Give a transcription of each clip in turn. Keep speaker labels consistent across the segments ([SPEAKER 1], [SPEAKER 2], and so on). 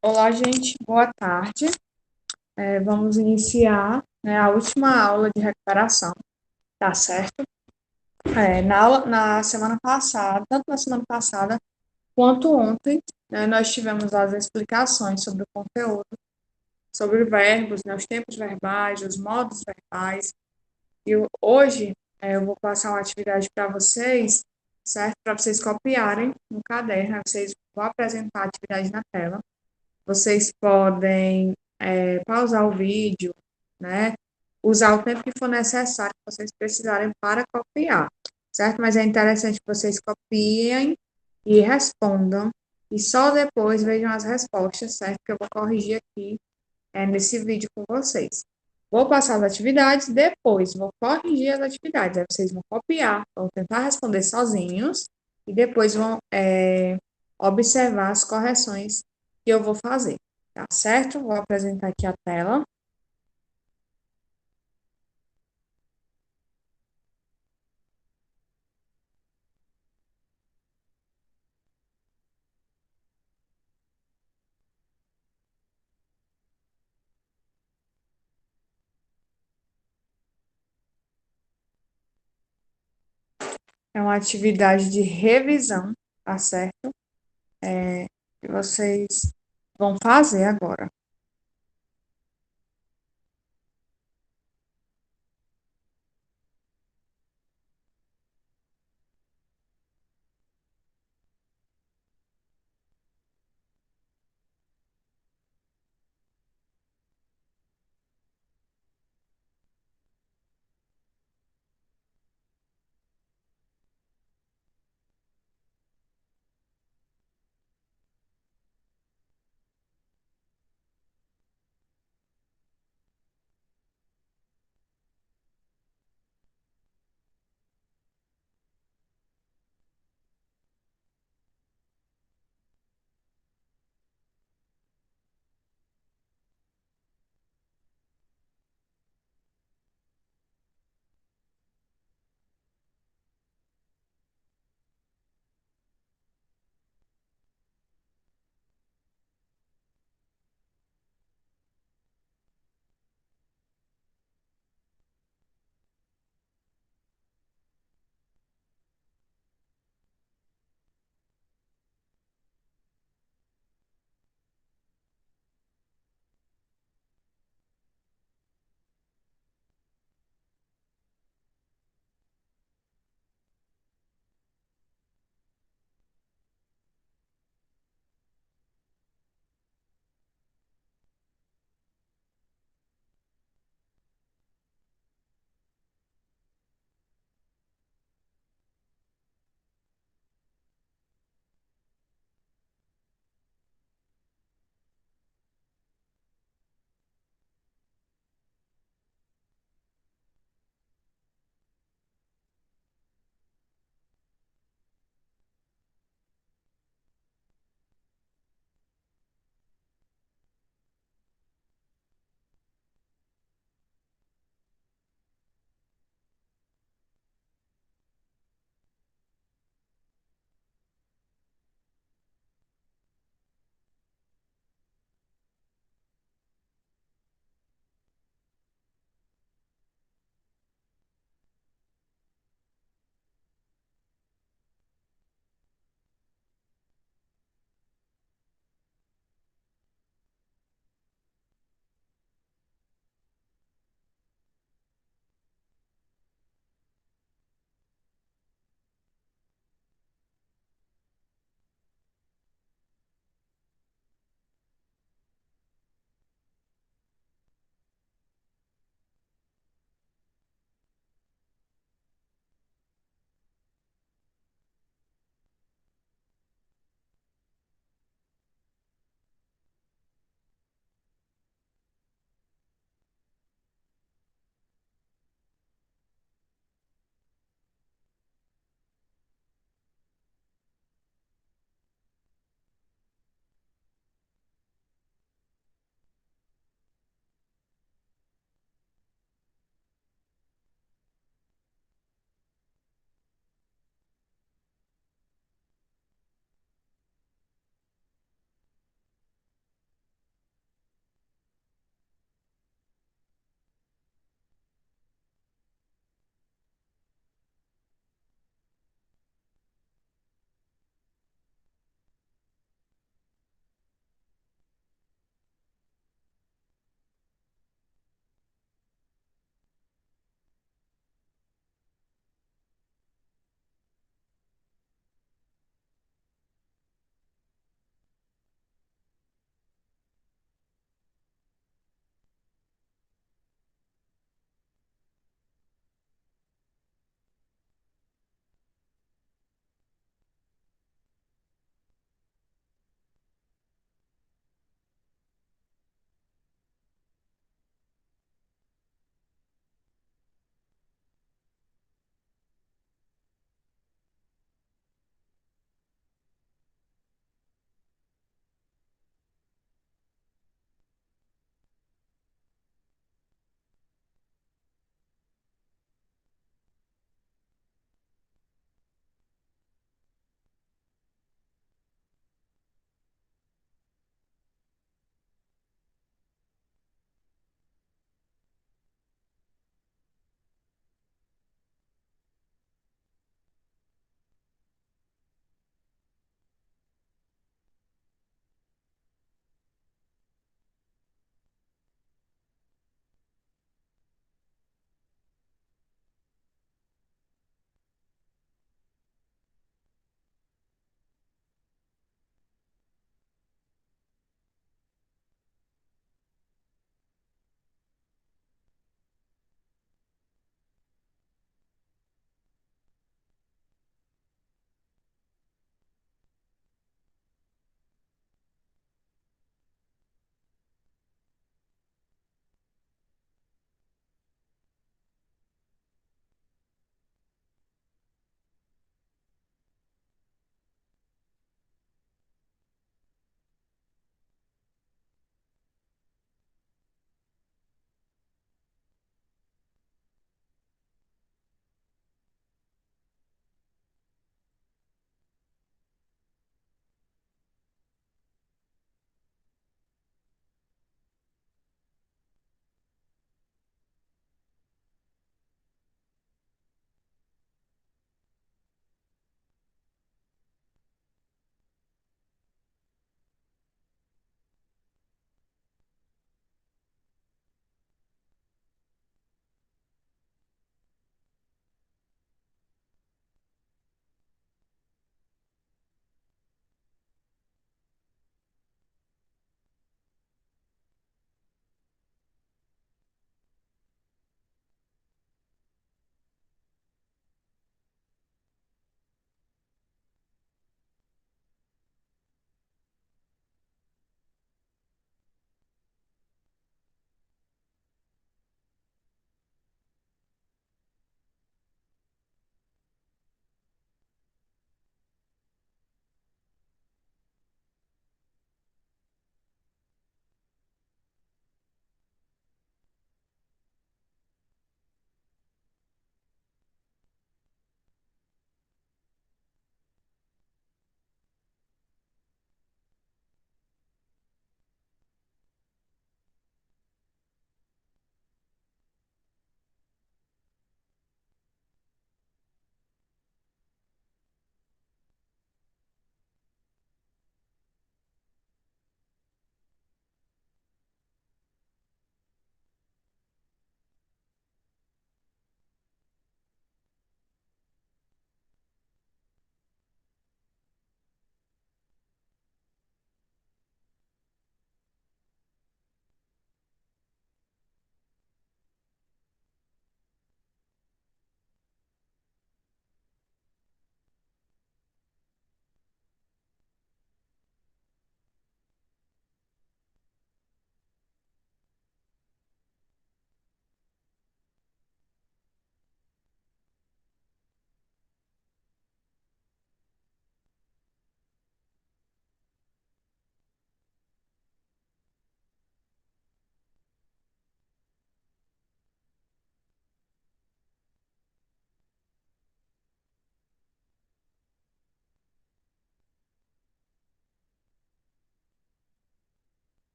[SPEAKER 1] Olá, gente, boa tarde. Vamos iniciar, né, a última aula de recuperação, tá certo? Na semana passada, tanto na semana passada quanto ontem, né, nós tivemos as explicações sobre o conteúdo, sobre verbos, né, os tempos verbais, os modos verbais. Hoje, eu vou passar uma atividade para vocês, certo? Para vocês copiarem no caderno, né? Vocês vão apresentar a atividade na tela. Vocês podem pausar o vídeo, né? Usar o tempo que for necessário que vocês precisarem para copiar, certo? Mas é interessante que vocês copiem e respondam, e só depois vejam as respostas, certo? Que eu vou corrigir aqui nesse vídeo com vocês. Vou passar as atividades, depois vou corrigir as atividades. Aí vocês vão copiar, vão tentar responder sozinhos, e depois vão observar as correções que eu vou fazer, tá certo? Vou apresentar aqui a tela. É uma atividade de revisão, tá certo? Que vocês vão fazer agora.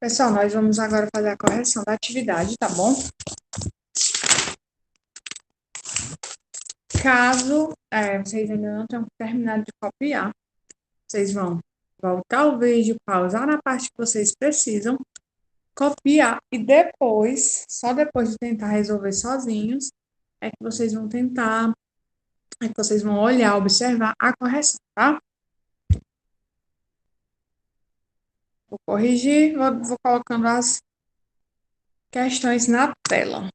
[SPEAKER 1] Pessoal, nós vamos agora fazer a correção da atividade, tá bom? Caso vocês ainda não tenham terminado de copiar, vocês vão voltar o vídeo, pausar na parte que vocês precisam, copiar e depois, só depois de tentar resolver sozinhos, é que vocês vão tentar, é que vocês vão olhar, observar a correção, tá? Vou corrigir, vou colocando as questões na tela.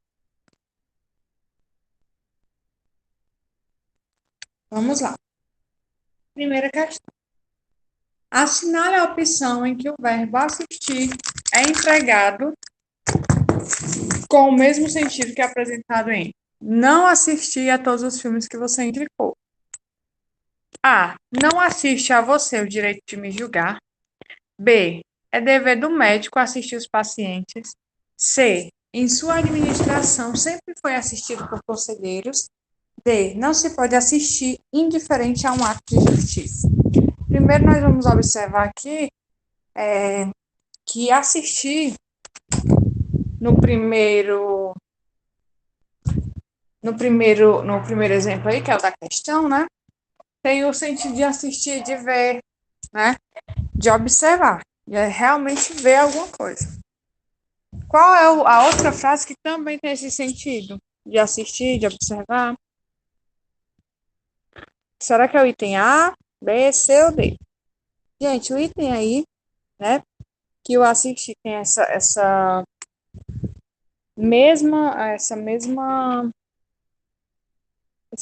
[SPEAKER 1] Vamos lá. Primeira questão. Assinale a opção em que o verbo assistir é empregado com o mesmo sentido que é apresentado em não assistir a todos os filmes que você indicou. A. Não assiste a você o direito de me julgar. B. É dever do médico assistir os pacientes. C. Em sua administração sempre foi assistido por conselheiros. D. Não se pode assistir indiferente a um ato de justiça. Primeiro, nós vamos observar aqui que assistir no primeiro exemplo aí, que é o da questão, né? Tem o sentido de assistir, de ver, né? De observar, de realmente ver alguma coisa. Qual é a outra frase que também tem esse sentido? De assistir, de observar? Será que é o item A, B, C ou D? Gente, o item aí, né? Que o assistir tem esse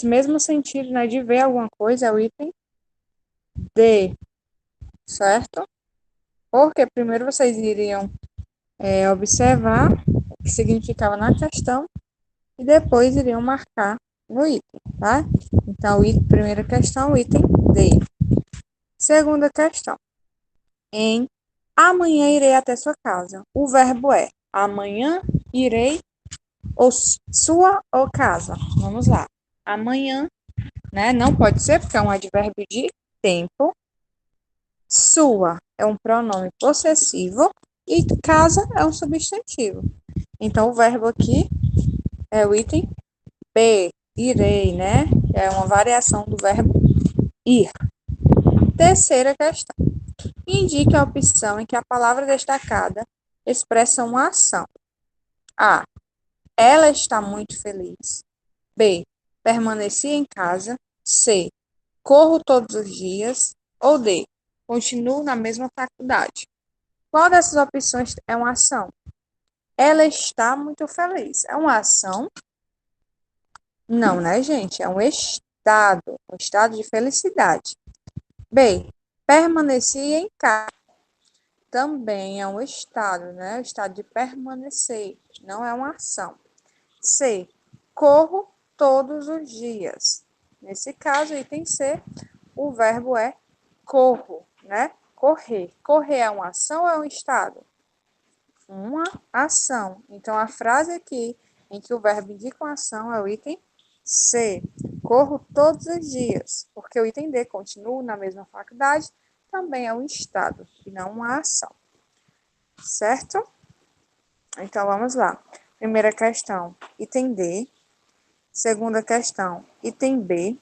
[SPEAKER 1] mesmo sentido, né? De ver alguma coisa, é o item D, certo? Porque primeiro vocês iriam observar o que significava na questão e depois iriam marcar no item, tá? Então, primeira questão, o item D. Segunda questão. Em amanhã irei até sua casa. O verbo é amanhã irei ou sua ou casa. Vamos lá. Amanhã, né? Não pode ser porque é um advérbio de tempo. Sua é um pronome possessivo e casa é um substantivo. Então, o verbo aqui é o item B, irei, né? É uma variação do verbo ir. Terceira questão. Indique a opção em que a palavra destacada expressa uma ação. A. Ela está muito feliz. B. Permaneci em casa. C. Corro todos os dias. Ou D. Continuo na mesma faculdade. Qual dessas opções é uma ação? Ela está muito feliz. É uma ação? Não, né, gente? É um estado de felicidade. B. Permaneci em casa. Também é um estado, né? O estado de permanecer, não é uma ação. C. Corro todos os dias. Nesse caso, item C, o verbo é corro, né? Correr. Correr é uma ação ou é um estado? Uma ação. Então, a frase aqui em que o verbo indica uma ação é o item C. Corro todos os dias. Porque o item D, continuo na mesma faculdade, também é um estado e não uma ação. Certo? Então, vamos lá. Primeira questão, item D. Segunda questão, item B.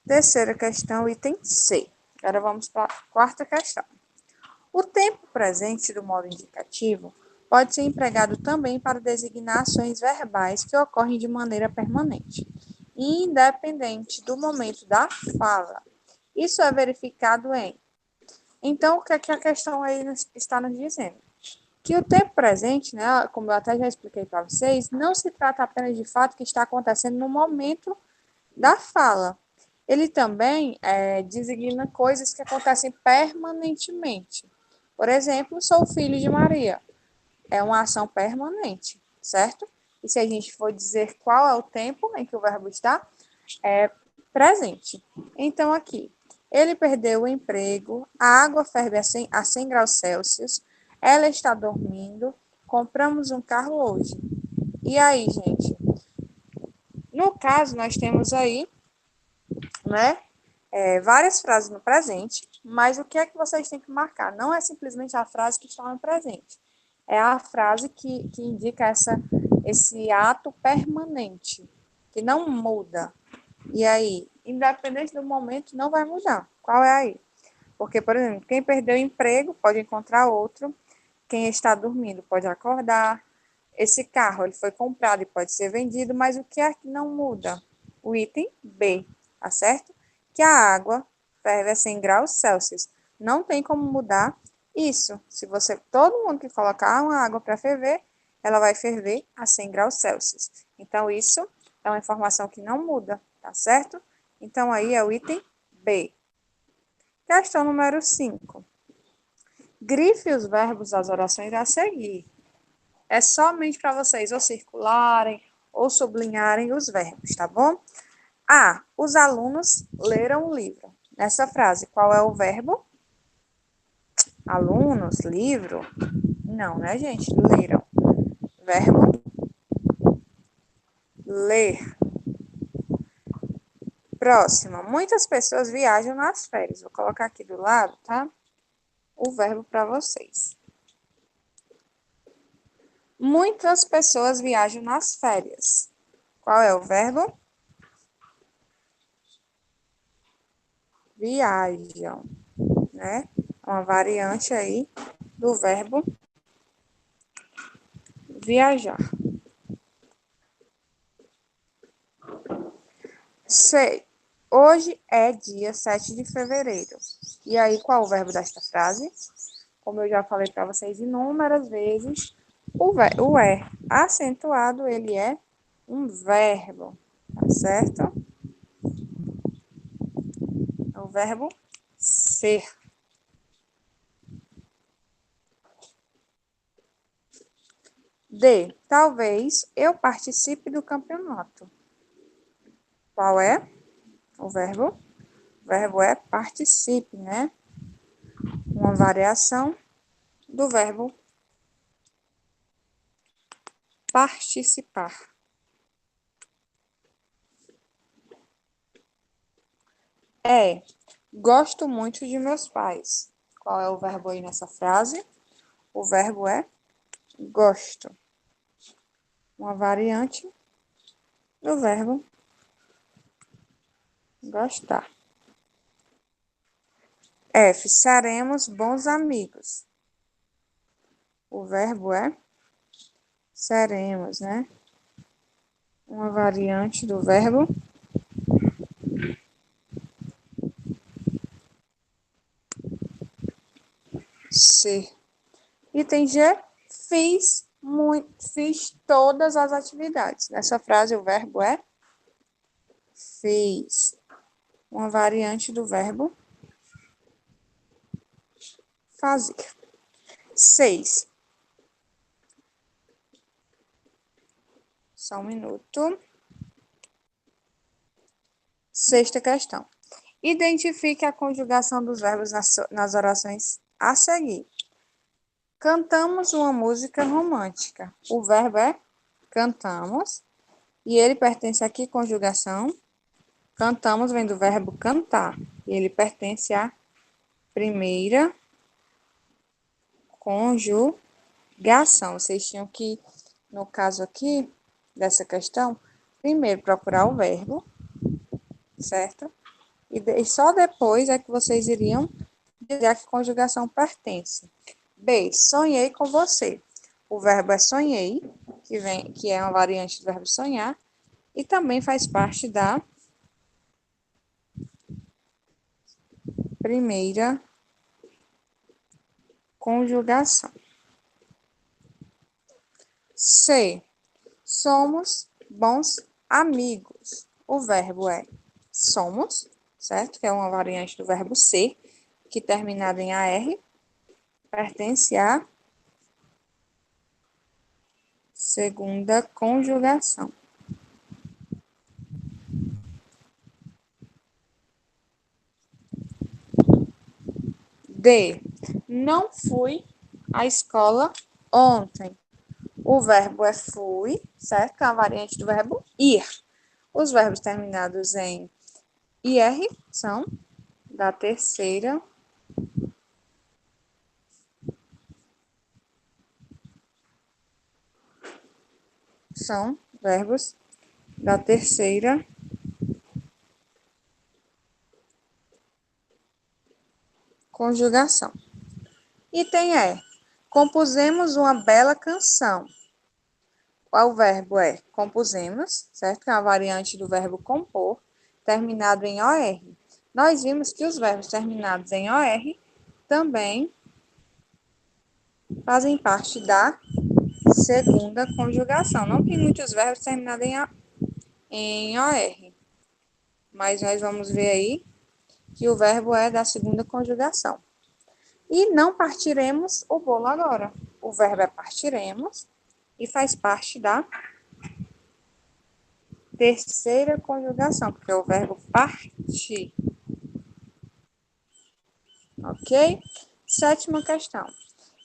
[SPEAKER 1] Terceira questão, item C. Agora vamos para a quarta questão. O tempo presente do modo indicativo pode ser empregado também para designar ações verbais que ocorrem de maneira permanente, independente do momento da fala. Isso é verificado em... Então, o que é que a questão aí está nos dizendo? Que o tempo presente, né, como eu até já expliquei para vocês, não se trata apenas de fato que está acontecendo no momento da fala. Ele também designa coisas que acontecem permanentemente. Por exemplo, sou filho de Maria. É uma ação permanente, certo? E se a gente for dizer qual é o tempo em que o verbo está, é presente. Então, aqui, ele perdeu o emprego, a água ferve a 100 graus Celsius, ela está dormindo, compramos um carro hoje. E aí, gente? No caso, nós temos aí, né, várias frases no presente, mas o que é que vocês têm que marcar? Não é simplesmente a frase que está no presente. é a frase que indica esse ato permanente, que não muda. E aí, independente do momento, não vai mudar. Qual é aí? Porque, por exemplo, quem perdeu o emprego pode encontrar outro, quem está dormindo pode acordar. Esse carro ele foi comprado e pode ser vendido, mas o que é que não muda? O item B, tá certo? Que a água ferve a 100 graus Celsius. Não tem como mudar isso. Se você, todo mundo que colocar uma água para ferver, ela vai ferver a 100 graus Celsius. Então, isso é uma informação que não muda, tá certo? Então, aí é o item B. Questão número 5. Grife os verbos das orações a seguir. É somente para vocês ou circularem ou sublinharem os verbos, tá bom? A. Os alunos leram o livro. Nessa frase, qual é o verbo? Alunos, livro? Não, né, gente? Leram. Verbo ler. Próxima. Muitas pessoas viajam nas férias. Vou colocar aqui do lado, tá? O verbo para vocês. Muitas pessoas viajam nas férias. Qual é o verbo? Viajam, né? Uma variante aí do verbo viajar. Sei. Hoje é dia 7 de fevereiro. E aí, qual é o verbo desta frase? Como eu já falei para vocês inúmeras vezes, o é acentuado, ele é um verbo, tá certo? É o verbo ser. D. Talvez eu participe do campeonato. Qual é o verbo? O verbo é participe, né? Uma variação do verbo participar. É, gosto muito de meus pais. Qual é o verbo aí nessa frase? O verbo é gosto. Uma variante do verbo gostar. F. Seremos bons amigos. O verbo é seremos, né? Uma variante do verbo ser. Item G. Fiz todas as atividades. Nessa frase, o verbo é fez. Uma variante do verbo fazer. 6. Só um minuto. Sexta questão. Identifique a conjugação dos verbos nas orações a seguir. Cantamos uma música romântica. O verbo é cantamos. E ele pertence a que conjugação? Cantamos vem do verbo cantar. E ele pertence à primeira conjugação. Vocês tinham que, no caso aqui, dessa questão, primeiro procurar o verbo, certo? E só depois é que vocês iriam dizer a que conjugação pertence. B. Sonhei com você. O verbo é sonhei, que é uma variante do verbo sonhar, e também faz parte da primeira conjugação. C. Somos bons amigos. O verbo é somos, certo? Que é uma variante do verbo ser, que terminado em AR, pertence à segunda conjugação. D. Não fui à escola ontem. O verbo é fui, certo? É uma variante do verbo ir. Os verbos terminados em IR são da terceira são verbos da terceira conjugação. Item E. Compusemos uma bela canção. Qual verbo é? Compusemos, certo? Que é uma variante do verbo compor, terminado em OR. Nós vimos que os verbos terminados em OR também fazem parte da segunda conjugação. Não tem muitos verbos terminados em OR, mas nós vamos ver aí que o verbo é da segunda conjugação. E não partiremos o bolo agora. O verbo é partiremos e faz parte da terceira conjugação, porque é o verbo partir. Ok? Sétima questão.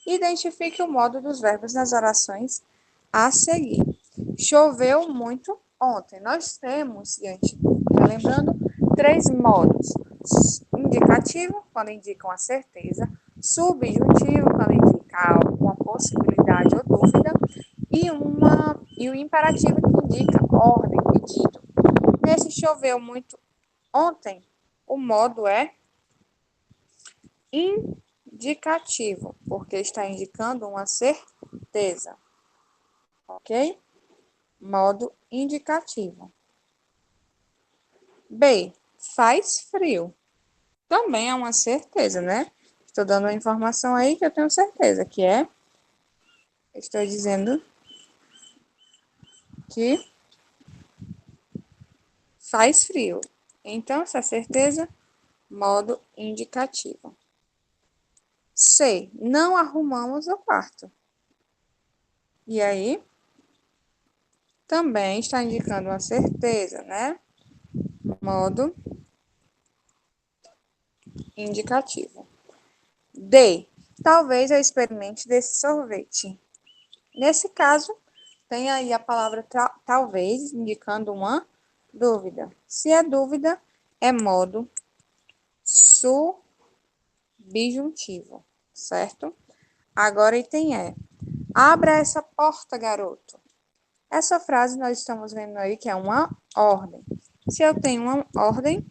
[SPEAKER 1] Identifique o modo dos verbos nas orações a seguir. Choveu muito ontem. Nós temos, gente, lembrando, 3 modos. Indicativo, quando indica uma certeza. Subjuntivo, quando indica uma possibilidade ou dúvida. E o imperativo, que indica ordem, pedido. Nesse choveu muito ontem, o modo é indicativo, porque está indicando uma certeza. Ok? Modo indicativo. B. Faz frio. Também é uma certeza, né? Estou dando uma informação aí que eu tenho certeza, que é... Estou dizendo que faz frio. Então, essa certeza, modo indicativo. C. Não arrumamos o quarto. E aí, também está indicando uma certeza, né? Modo indicativo. D. Talvez eu experimente desse sorvete. Nesse caso, tem aí a palavra talvez, indicando uma dúvida. Se é dúvida, é modo subjuntivo, certo? Agora, item E. Abra essa porta, garoto. Essa frase nós estamos vendo aí que é uma ordem. Se eu tenho uma ordem,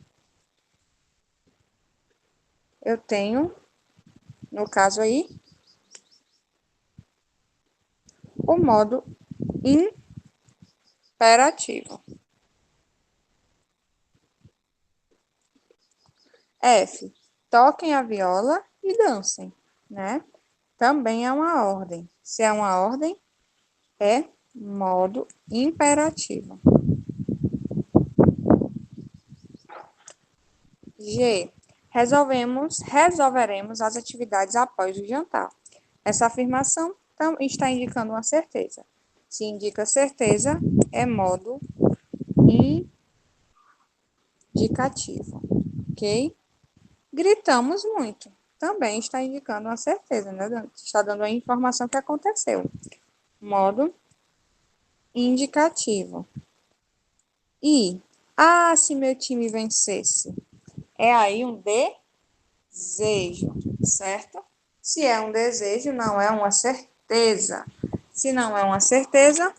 [SPEAKER 1] eu tenho, no caso aí, o modo imperativo. F. Toquem a viola e dancem, né? Também é uma ordem. Se é uma ordem, é modo imperativo. G. Resolveremos as atividades após o jantar. Essa afirmação está indicando uma certeza. Se indica certeza, é modo indicativo, ok? Gritamos muito. Também está indicando uma certeza, né? Está dando a informação que aconteceu. Modo indicativo. E, se meu time vencesse, é aí um desejo, certo? Se é um desejo, não é uma certeza. Se não é uma certeza,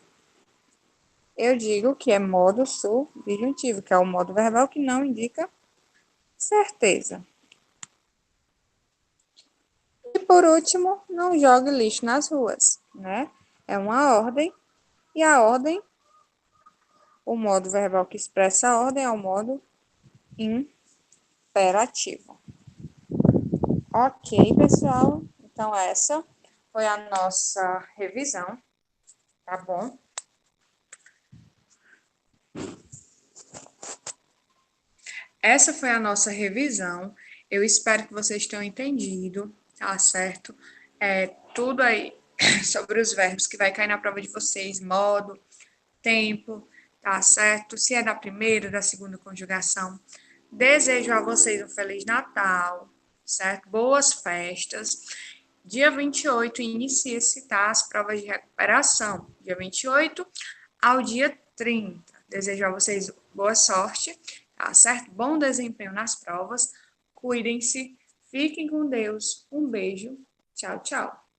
[SPEAKER 1] eu digo que é modo subjuntivo, que é o modo verbal que não indica certeza. E por último, não jogue lixo nas ruas, né? É uma ordem, e a ordem, o modo verbal que expressa a ordem é o modo imperativo. Ok, pessoal? Então, essa foi a nossa revisão, tá bom? Essa foi a nossa revisão. Eu espero que vocês tenham entendido, tá certo? Tudo aí sobre os verbos que vai cair na prova de vocês, modo, tempo, tá certo? Se é da primeira, da segunda conjugação. Desejo a vocês um Feliz Natal, certo? Boas festas. Dia 28 inicia-se, tá? As provas de recuperação. Dia 28 ao dia 30. Desejo a vocês boa sorte, tá certo? Bom desempenho nas provas. Cuidem-se. Fiquem com Deus. Um beijo. Tchau, tchau.